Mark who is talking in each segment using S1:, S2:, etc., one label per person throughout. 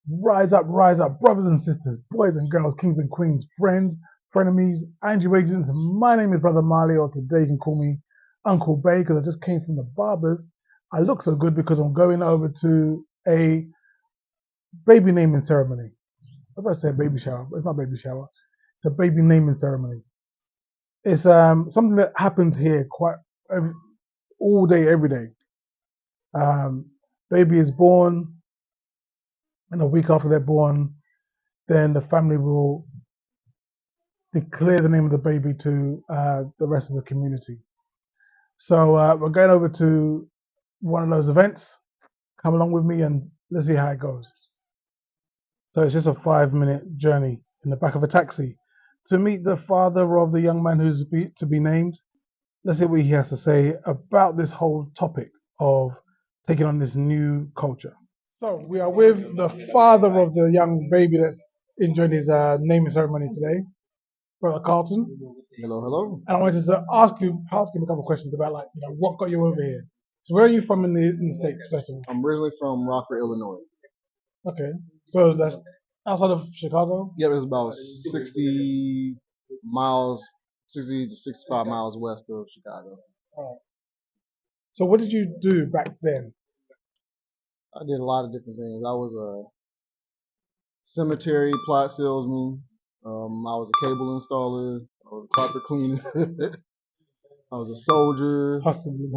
S1: rise up, brothers and sisters, boys and girls, kings and queens, friends, frenemies, and your agents. My name is Brother Marley, or today you can call me Uncle Bay because I just came from the barbers. I look so good because I'm going over to a baby naming ceremony. I was about to say a baby shower, but it's not a baby shower. It's a baby naming ceremony. It's something that happens here quite every, all day, every day. Um, Baby is born, and a week after they're born, then the family will declare the name of the baby to the rest of the community. So we're going over to one of those events. Come along with me and let's see how it goes. So it's just a 5 minute journey in the back of a taxi to meet the father of the young man to be named. Let's see what he has to say about this whole topic of taking on this new culture. So we are with the father of the young baby that's enjoying his naming ceremony today, Brother Carlton.
S2: Hello, hello.
S1: And I wanted to ask him a couple of questions about what got you over here. So where are you from in the States, first of all?
S2: I'm originally from Rockford, Illinois.
S1: Okay. So that's outside of Chicago?
S2: Yep, it's about 60 miles, 60 to 65 miles west of Chicago.
S1: All right. So what did you do back then?
S2: I did a lot of different things. I was a cemetery plot salesman. I was a cable installer. I was a carpet cleaner. I was a soldier.
S1: Hustling.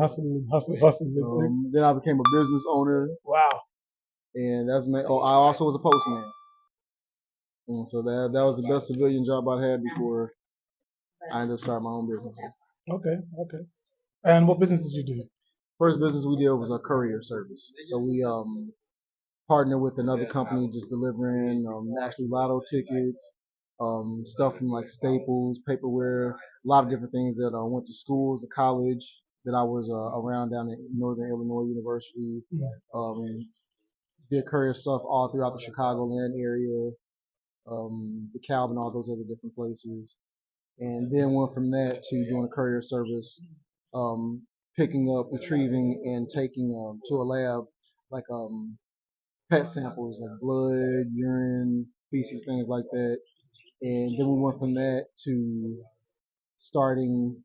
S2: Then I became a business owner,
S1: Wow.
S2: and I also was a postman. And so that was the best civilian job I had before I ended up starting my own business.
S1: Okay. And what business did you do?
S2: First business we did was a courier service. So we partnered with another company just delivering actually lotto tickets, stuff from like Staples, paperware, a lot of different things that went to schools, to college that I was around down at Northern Illinois University. Um, did courier stuff all throughout the Chicagoland area, DeKalb, and all those other different places. And then went from that to doing a courier service, um, picking up, retrieving, and taking to a lab like pet samples like blood, urine, feces, things like that. And then we went from that to starting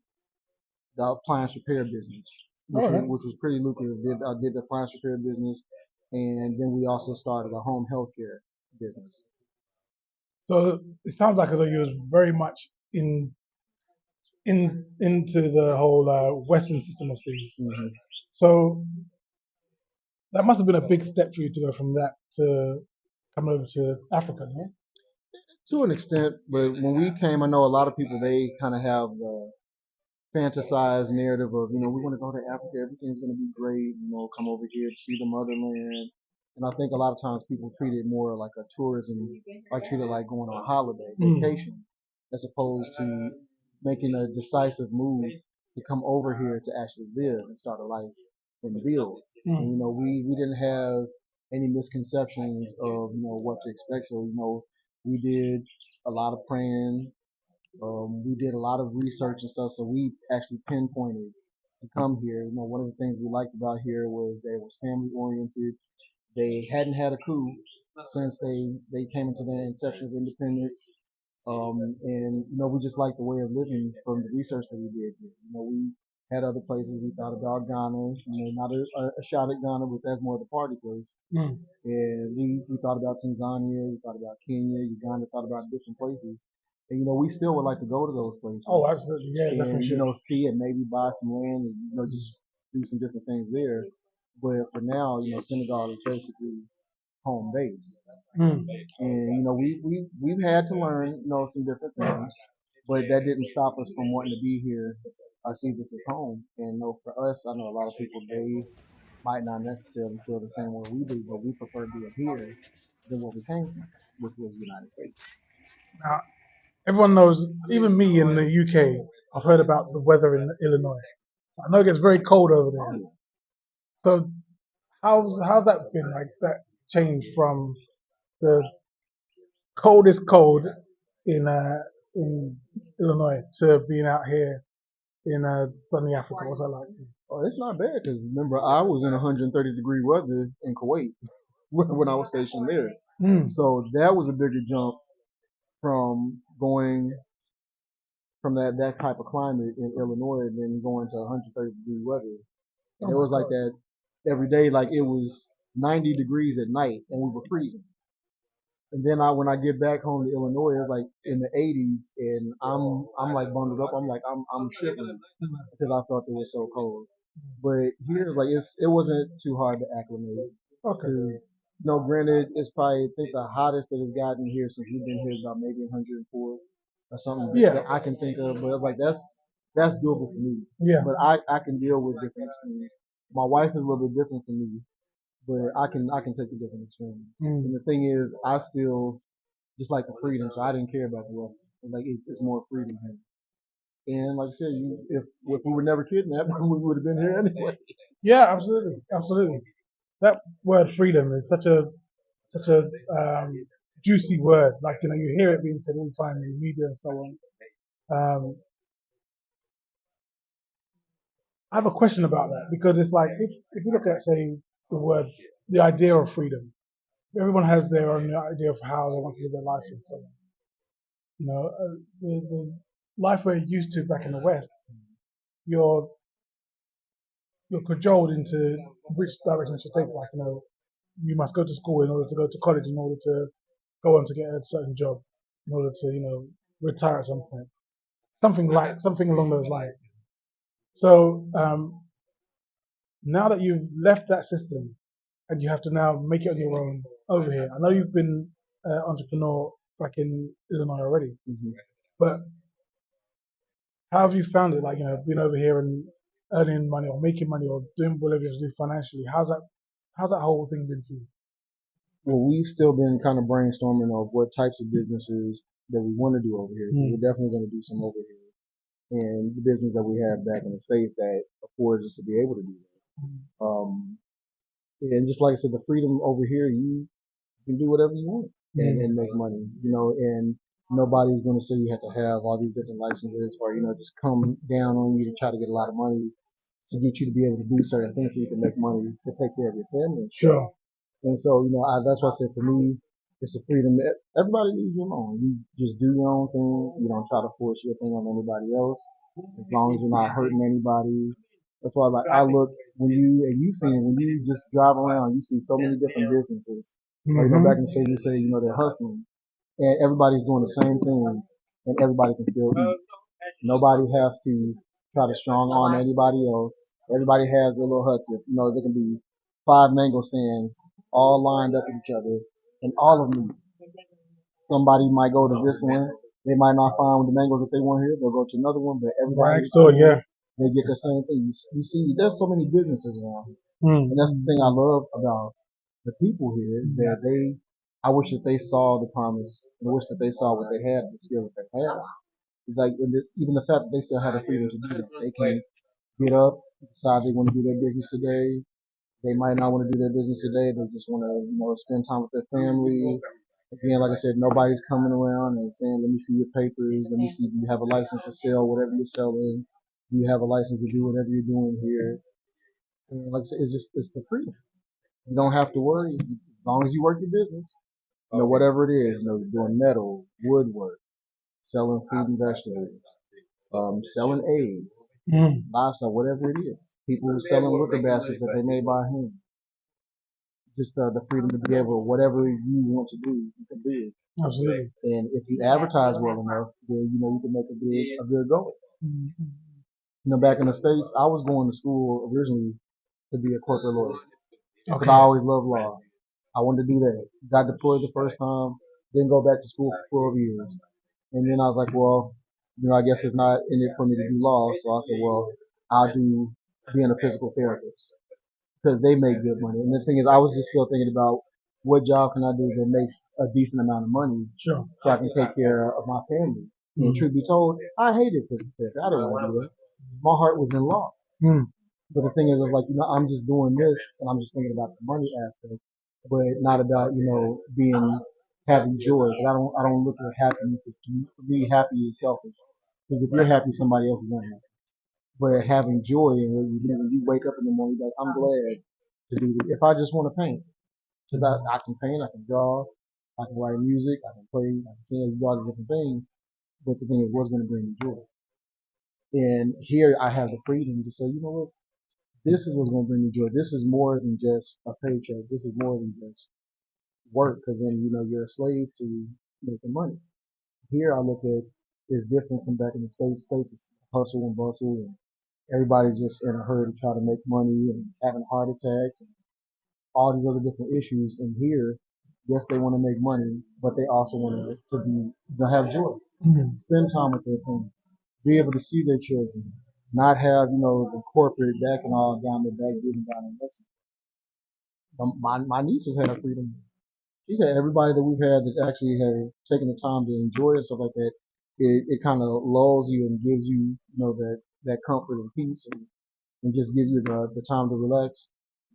S2: the appliance repair business, which was pretty lucrative. I did the appliance repair business, and then we also started a home health care business.
S1: So it sounds like as though you was very much into the whole Western system of things.
S2: Mm-hmm.
S1: So that must have been a big step for you to go from that to come over to Africa, no?
S2: To an extent, but when we came, I know a lot of people they kind of have the fantasized narrative of we want to go to Africa, everything's going to be great, come over here to see the motherland. And I think a lot of times people treat it more like a tourism, like treat it like going on a holiday, vacation, as opposed to making a decisive move to come over here to actually live and start a life and build. And we didn't have any misconceptions of what to expect. So we did a lot of praying. We did a lot of research and stuff, so we actually pinpointed to come here. One of the things we liked about here was that it was family oriented. They hadn't had a coup since they came into the inception of independence. And we just liked the way of living from the research that we did here. We had other places. We thought about Ghana, not a shot at Ghana, but that's more of the party place. And we thought about Tanzania, we thought about Kenya, Uganda, thought about different places. And we still would like to go to those places.
S1: Oh, absolutely, yeah,
S2: and
S1: definitely.
S2: see and maybe buy some land and just do some different things there. But for now, Senegal is basically home base.
S1: Mm.
S2: And we've had to learn some different things, but that didn't stop us from wanting to be here. I see this as home, and for us, I know a lot of people they might not necessarily feel the same way we do, but we prefer being here than what we came from, which was the United States.
S1: Now, everyone knows, even me in the UK, I've heard about the weather in Illinois. I know it gets very cold over
S2: Oh,
S1: there.
S2: yeah.
S1: So how's that been, like that change from the coldest cold in Illinois to being out here in sunny Africa? What's that like?
S2: Oh, it's not bad because remember I was in 130-degree weather in Kuwait. when I was stationed there.
S1: Mm.
S2: So that was a bigger jump from going from that type of climate in Illinois than going to 130-degree weather. And
S1: Oh
S2: it
S1: my
S2: was like
S1: God.
S2: that every day. Like it was 90 degrees at night, and we were freezing. And then when I get back home to Illinois, it's like in the 80s, and I'm like bundled up. I'm shivering because I thought it was so cold. But here, like it wasn't too hard to acclimate
S1: Okay.
S2: because granted, it's probably I think the hottest that it's gotten here since we've been here is about maybe 104 or something
S1: Yeah.
S2: that I can think of. But like that's doable for me.
S1: Yeah.
S2: But I can deal with different extremes. My wife is a little bit different from me, but I can take the different extremes.
S1: Mm.
S2: And the thing is, I still just like the freedom, so I didn't care about the weather. Like it's more freedom here. And like I said, if we were never kidnapped, we would have been here anyway.
S1: Yeah, absolutely, absolutely. That word freedom is such a juicy word. Like you hear it being said all the time in the media and so on. Um, I have a question about that because it's like if you look at say the idea of freedom, everyone has their own idea of how they want to live their life and so on. The life we're used to back in the West, you're you're cajoled into which direction you should take. Like you must go to school in order to go to college in order to go on to get a certain job in order to retire at some point. Something along those lines. So now that you've left that system and you have to now make it on your own over here. I know you've been an entrepreneur back in Illinois already,
S2: Mm-hmm.
S1: but how have you found it? Like being over here and earning money or making money or doing whatever you have to do financially. How's that whole thing been for you?
S2: Well, we've still been kind of brainstorming of what types of businesses that we want to do over here.
S1: Mm.
S2: We're definitely going to do some over here, and the business that we have back in the states that affords us to be able to do that. And just like I said, the freedom over here, you can do whatever you want and make money, and nobody's going to say you have to have all these different licenses or, just come down on you to try to get a lot of money to get you to be able to do certain things so you can make money to take care of your family.
S1: Sure.
S2: And so, that's why I said for me, it's a freedom. Everybody leaves you alone. You just do your own thing. You don't try to force your thing on anybody else. As long as you're not hurting anybody. That's why, like, I look and you've seen when you just drive around, you see so many different businesses. Like, back in the day, you say, they're hustling, and everybody's doing the same thing, and everybody can still eat. Nobody has to try to strong arm anybody else. Everybody has their little huts. There can be 5 mango stands all lined up with each other, and all of them. Somebody might go to this one. They might not find the mangoes that they want here. They'll go to another one, but
S1: Right
S2: everybody
S1: next door, yeah.
S2: they get the same thing. You see, there's so many businesses around here,
S1: Mm.
S2: and that's the thing I love about the people here is that I wish that they saw the promise. I wish that they saw what they had, the skill that they had. Like even the fact that they still have the freedom to do that. They can get up, decide they want to do their business today. They might not want to do their business today. They just want to, spend time with their family. Again, like I said, nobody's coming around and saying, "Let me see your papers. Let me see if you have a license to sell whatever you're selling. Do you have a license to do whatever you're doing here?" And like I said, it's the freedom. You don't have to worry as long as you work your business. Whatever it is, doing metal, woodwork, selling fruit and vegetables, selling eggs,
S1: Mm.
S2: livestock, whatever it is. People selling liquor baskets that they made by hand. Just the freedom to be able, whatever you want to do, you can do it.
S1: Absolutely.
S2: And if you advertise well enough, then you can make a good go.
S1: Mm.
S2: Back in the States, I was going to school originally to be a corporate lawyer. Because
S1: Okay.
S2: I always loved law. I wanted to do that. Got deployed the first time, didn't go back to school for 12 years. And then I was like, well, I guess it's not in it for me to do law. So I said, well, I'll do being a physical therapist because they make good money. And the thing is, I was just still thinking about what job can I do that makes a decent amount of money
S1: Sure.
S2: so I can take care of my family. And truth be told, I hated physical therapy. I didn't want to do it. My heart was in law.
S1: Mm.
S2: But the thing is, like, I'm just doing this and I'm just thinking about the money aspect, but not about, having joy. But I don't look at happiness because to me, happy is selfish. Because if you're happy, somebody else is unhappy. But having joy in what you do, when you wake up in the morning, you're like, I'm glad to do this. If I just want to paint, Because I can paint, I can draw, I can write music, I can play, I can sing, do all the different things. But the thing is, what's going to bring me joy? And here I have the freedom to say, you know what? This is what's going to bring me joy. This is more than just a paycheck. This is more than just work. Because then, you're a slave to making money. Here I look at it's different from back in the States. States is hustle and bustle, and everybody's just in a hurry to try to make money and having heart attacks and all these other different issues. And here, yes, they want to make money, but they also want to have joy, spend time with their family, be able to see their children, not have the corporate backing all down their back, giving down their necks. My nieces have freedom. She said everybody that we've had that actually have taken the time to enjoy it, stuff like that, it kind of lulls you and gives you that comfort and peace and just gives you the time to relax,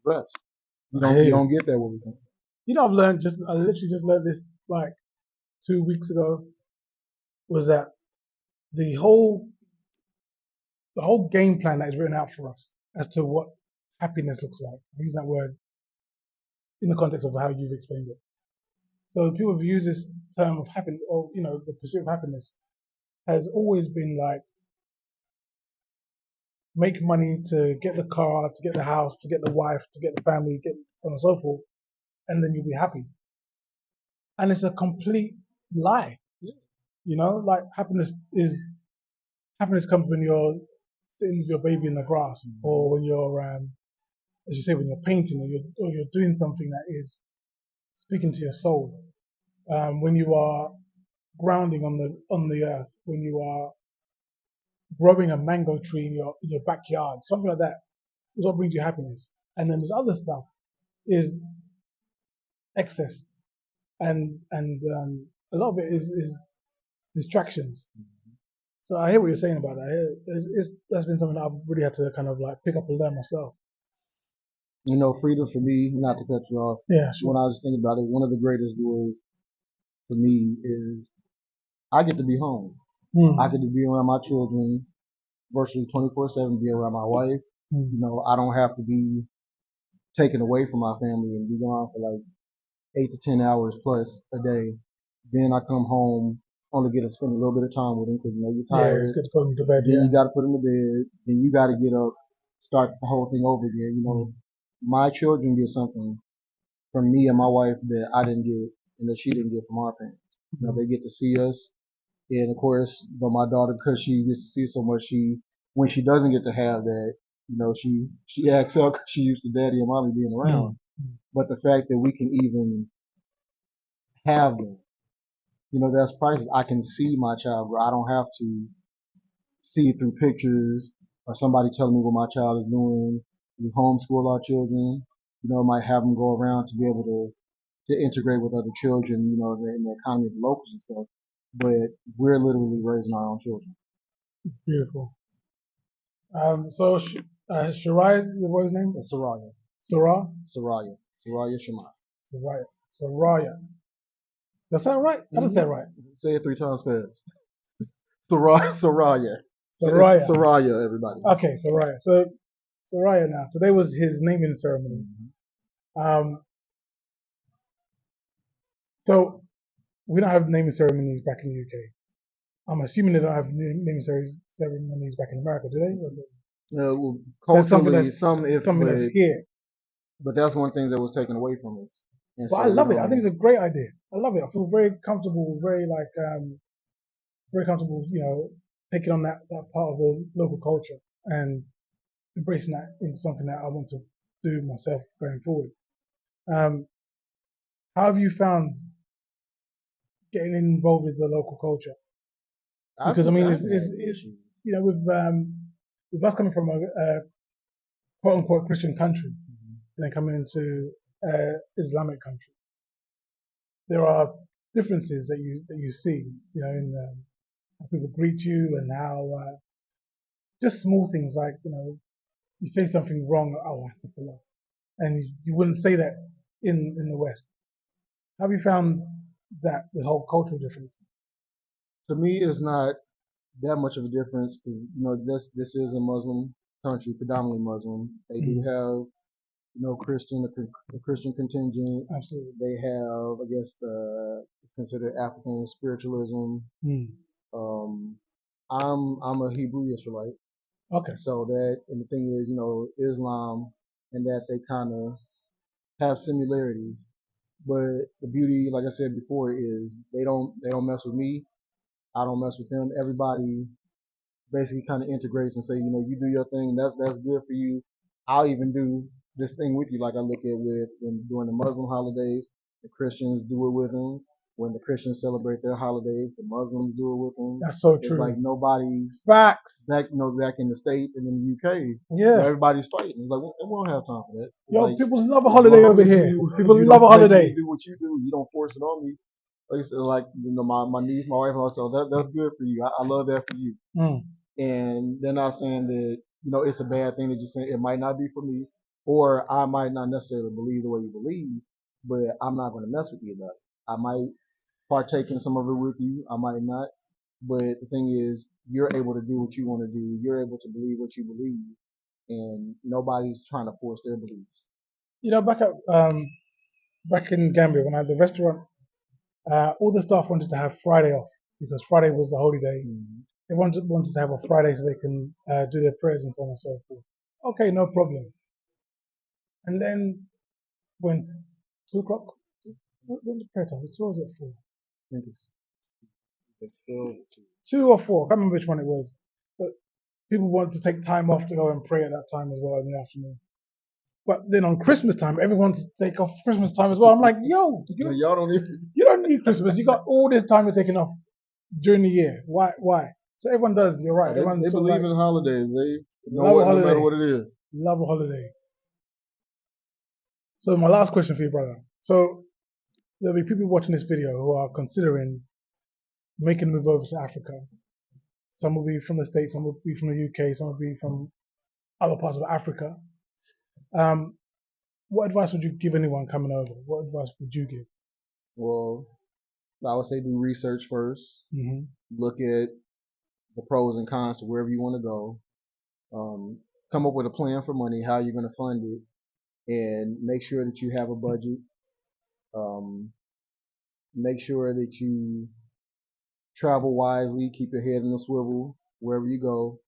S2: rest. You don't get that where we come.
S1: I've learned I literally just learned this like 2 weeks ago, was that the whole game plan that is written out for us as to what happiness looks like. I use that word in the context of how you've explained it. So people have used this term of happiness, or the pursuit of happiness, has always been like make money to get the car, to get the house, to get the wife, to get the family, get so on and so forth, and then you'll be happy. And it's a complete lie. Like happiness comes when you're sitting with your baby in the grass, or when you're, as you say, when you're painting, or you're doing something that is speaking to your soul. When you are grounding on the earth, when you are growing a mango tree in your backyard, something like that is what brings you happiness. And then this other stuff is excess, and a lot of it is distractions. So I hear what you're saying about that. That's been something that I've really had to kind of like pick up and learn myself.
S2: Freedom for me, not to cut you off.
S1: Yeah, sure.
S2: When I was thinking about it, one of the greatest joys for me is I get to be home. I get to be around my children virtually 24/7, be around my wife. I don't have to be taken away from my family and be gone for like 8 to 10 hours plus a day. Then I come home, only get to spend a little bit of time with them because you're tired.
S1: Yeah, it's good to put them to bed.
S2: Then you got to put them to bed. Then you got to get up, start the whole thing over again. My children get something from me and my wife that I didn't get and that she didn't get from our parents. They get to see us, and of course, but my daughter, because she gets to see so much, when she doesn't get to have that, she acts up because she used to daddy and mommy being around. But the fact that we can even have them, that's priceless. I can see my child, bro. I don't have to see it through pictures or somebody telling me what my child is doing. We homeschool our children. Might have them go around to be able to integrate with other children, in the economy of the locals and stuff. But we're literally raising our own children.
S1: Beautiful. So Shirai, your boy's name?
S2: It's Soraya.
S1: Sarah?
S2: Soraya. Soraya Shema.
S1: Soraya. Did I say it right? I didn't say it right.
S2: Say it 3 times fast. Soraya.
S1: Soraya.
S2: Soraya, everybody.
S1: Okay, Soraya. So Soraya now. Today was his naming ceremony. So we don't have naming ceremonies back in the UK. I'm assuming they don't have naming ceremonies back in America, do they?
S2: Well, culturally,
S1: something that's here.
S2: But that's one thing that was taken away from us. And
S1: but I love it. I think it's a great idea. I love it. I feel very comfortable, very comfortable, taking on that part of the local culture and embracing that into something that I want to do myself going forward. How have you found getting involved with the local culture? Because it's with us coming from a quote unquote Christian country, and then coming into Islamic country, there are differences that you see, in how people greet you and how just small things like you say something wrong, oh, astaghfirullah, and you wouldn't say that in the West. Have you found that the whole cultural difference?
S2: To me, it's not that much of a difference because this is a Muslim country, predominantly Muslim. They do have the Christian contingent.
S1: Absolutely.
S2: They have, I guess, it's considered African spiritualism.
S1: Mm.
S2: Um, I'm a Hebrew Israelite,
S1: Okay.
S2: so that, and the thing is, Islam and that they kind of have similarities. But the beauty, like I said before, is they don't mess with me. I don't mess with them. Everybody basically kind of integrates and say, you do your thing. That's good for you. I'll even do this thing with you, like I look at with when during the Muslim holidays, the Christians do it with them. When the Christians celebrate their holidays, the Muslims do it with them.
S1: That's so
S2: It's
S1: true.
S2: like nobody's
S1: Facts.
S2: back in the States and in the UK.
S1: Yeah.
S2: Everybody's fighting. It's like we don't have time for that. It's
S1: Yo,
S2: like,
S1: people love a
S2: as
S1: holiday
S2: long
S1: over
S2: as
S1: here.
S2: you
S1: People
S2: you
S1: love a
S2: don't make me
S1: holiday.
S2: do what you do, you don't force it on me. Like I said, like my niece, my wife, and also that's good for you. I love that for you.
S1: Mm.
S2: And they're not saying that it's a bad thing. They're just saying it might not be for me, or I might not necessarily believe the way you believe, but I'm not going to mess with you about it. I might partake in some of it with you. I might not. But the thing is, you're able to do what you want to do. You're able to believe what you believe, and nobody's trying to force their beliefs.
S1: Back in Gambia when I had the restaurant, all the staff wanted to have Friday off because Friday was the holy day.
S2: Mm-hmm.
S1: Everyone wanted to have a Friday so they can do their prayers and so on and so forth. Okay, no problem. And then when 2 o'clock, when the prayer time? What was it for?
S2: I think it's still
S1: 2 or 4. I can't remember which one it was. But people wanted to take time off to go and pray at that time as well in the afternoon. But then on Christmas time, everyone's to take off Christmas time as well. I'm like, yo,
S2: y'all don't even.
S1: you don't need Christmas. You got all this time you're taking off during the year. Why? So everyone does. You're right. Everyone
S2: They
S1: sort of
S2: believe
S1: like
S2: in holidays. They
S1: love a
S2: no matter
S1: holiday.
S2: what it is.
S1: Love a holiday. So my last question for you, brother. So there'll be people watching this video who are considering making a move over to Africa. Some will be from the States, some will be from the UK, some will be from other parts of Africa. What advice would you give anyone coming over? What advice would you give?
S2: Well, I would say do research first.
S1: Mm-hmm.
S2: Look at the pros and cons to wherever you want to go. Come up with a plan for money, how you're going to fund it, and make sure that you have a budget. Make sure that you travel wisely, keep your head in the swivel wherever you go.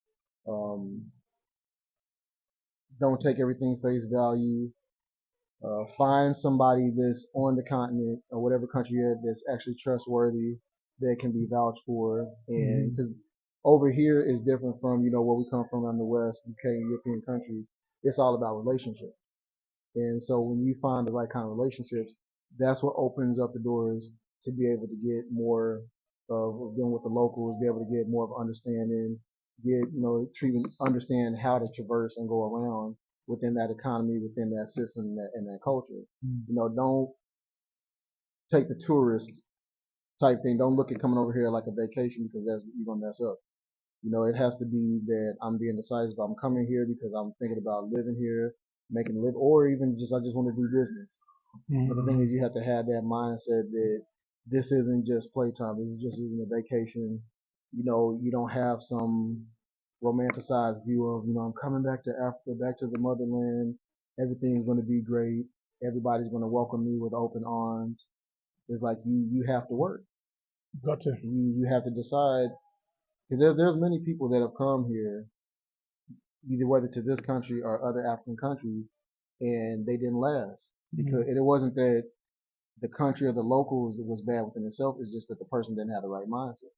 S2: Don't take everything face value. Find somebody that's on the continent or whatever country you're at that's actually trustworthy, that can be vouched for. And because over here is different from where we come from in the West, UK, European countries. It's all about relationships. And so when you find the right kind of relationships, that's what opens up the doors to be able to get more of dealing with the locals, be able to get more of understanding, understand how to traverse and go around within that economy, within that system, and that culture. Don't take the tourist type thing. Don't look at coming over here like a vacation, because you're gonna mess up. It has to be that I'm being decisive. I'm coming here because I'm thinking about living here, making a live, or even I just want to do business.
S1: Mm-hmm.
S2: But the thing is, you have to have that mindset that this isn't just playtime. This just isn't a vacation. You don't have some romanticized view of, I'm coming back to Africa, back to the motherland. Everything's going to be great. Everybody's going to welcome me with open arms. It's like you have to work.
S1: Got to.
S2: You have to decide, because there's many people that have come here, either whether to this country or other African countries, and they didn't last. Because it wasn't that the country or the locals was bad within itself. It's just that the person didn't have the right mindset.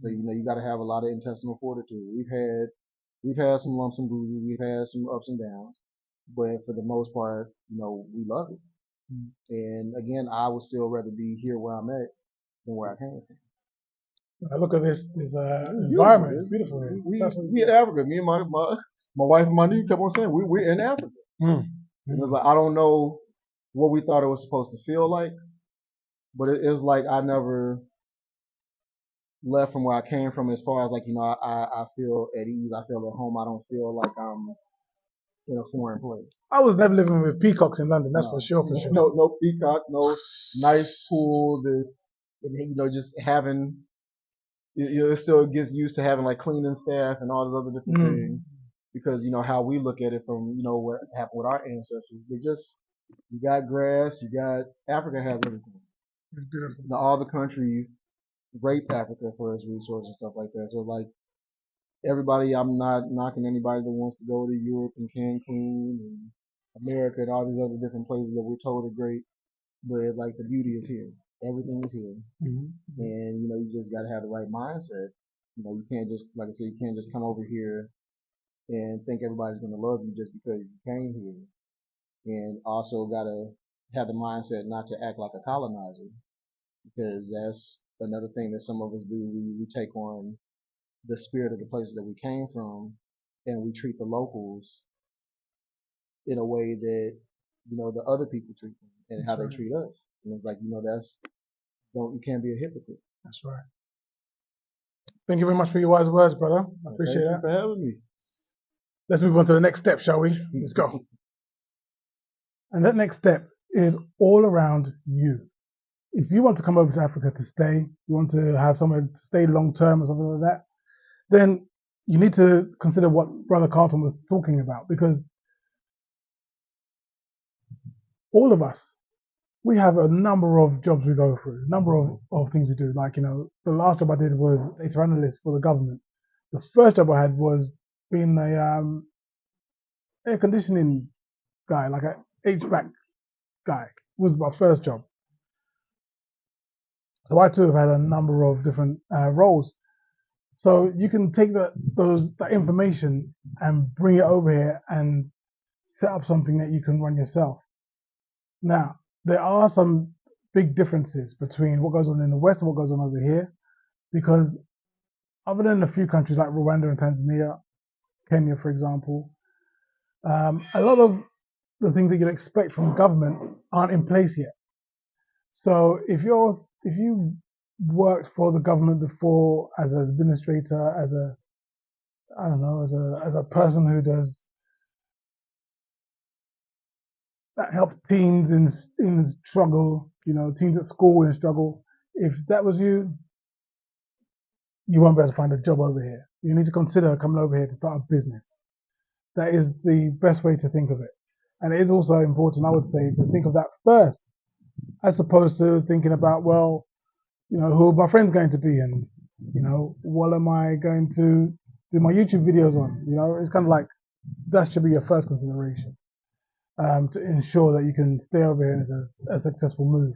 S2: So you got to have a lot of intestinal fortitude. We've had some lumps and bruises. We've had some ups and downs, but for the most part, we love it. And again, I would still rather be here where I'm at than where I came from.
S1: I look at this environment. It's beautiful here.
S2: We in Africa. Me and my wife and my niece kept on saying we're in Africa. And it's like, I don't know what we thought it was supposed to feel like, but it was like I never left from where I came from, as far as like, I feel at ease. I feel at home. I don't feel like I'm in a foreign place.
S1: I was never living with peacocks in London, that's for sure.
S2: No peacocks, no nice pool, just having, it still gets used to having like cleaning staff and all those other different things. because how we look at it from what happened with our ancestors. You got grass, Africa has everything.
S1: It's beautiful.
S2: All the countries rape Africa for its resources and stuff like that. So like everybody, I'm not knocking anybody that wants to go to Europe and Cancun and America and all these other different places that we're told are great, but like the beauty is here. Everything is here, and you just got to have the right mindset. You can't just, like I said, you can't just come over here and think everybody's going to love you just because you came here. And also got to have the mindset not to act like a colonizer, because that's another thing that some of us do. We take on the spirit of the places that we came from, and we treat the locals in a way that the other people treat them and how they treat us. And it's like you can't be a hypocrite.
S1: That's right. Thank you very much for your wise words, brother. I appreciate
S2: Thank you for having me.
S1: Let's move on to the next step, shall we? Let's go. And that next step is all around you. If you want to come over to Africa to stay, you want to have somewhere to stay long term or something like that, then you need to consider what Brother Carlton was talking about, because all of us, we have a number of jobs we go through, a number of things we do. Like, the last job I did was data analyst for the government. The first job I had was being a air conditioning guy, like a HVAC guy. It was my first job. So I too have had a number of different roles. So you can take that information and bring it over here and set up something that you can run yourself. Now, there are some big differences between what goes on in the West and what goes on over here, because other than a few countries like Rwanda and Tanzania, Kenya, for example, a lot of the things that you'd expect from government aren't in place yet. So if you worked for the government before as an administrator, as a person who does that helps teens in struggle, teens at school in struggle. If that was you, you won't be able to find a job over here. You need to consider coming over here to start a business. That is the best way to think of it. And it is also important, I would say, to think of that first, as opposed to thinking about, well, who are my friends going to be, and what am I going to do my YouTube videos on? It's kind of like that should be your first consideration, to ensure that you can stay over here and it's a successful move.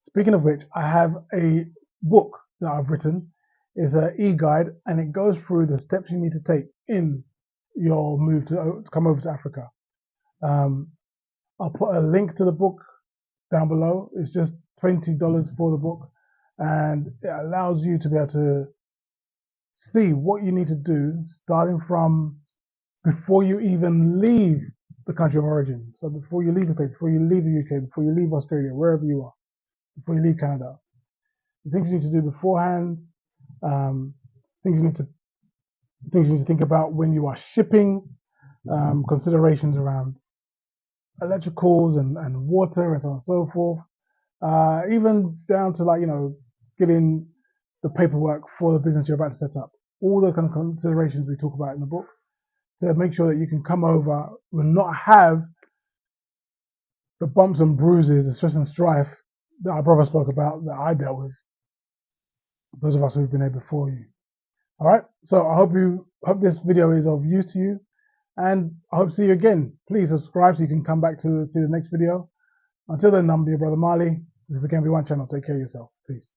S1: Speaking of which, I have a book that I've written. It's an e-guide, and it goes through the steps you need to take in your move to come over to Africa. I'll put a link to the book down below. It's just $20 for the book, and it allows you to be able to see what you need to do, starting from before you even leave the country of origin. So before you leave the States, before you leave the UK, before you leave Australia, wherever you are, before you leave Canada, the things you need to do beforehand, things you need to think about when you are shipping, considerations around electricals and water and so on and so forth, even down to getting the paperwork for the business you're about to set up. All those kind of considerations we talk about in the book, to make sure that you can come over and not have the bumps and bruises, the stress and strife that our brother spoke about, that I dealt with, those of us who've been there before you. All right, so I hope this video is of use to you, and I hope to see you again. Please subscribe so you can come back to see the next video. Until then, I'm your brother Marley. This is the Game One channel. Take care of yourself. Peace.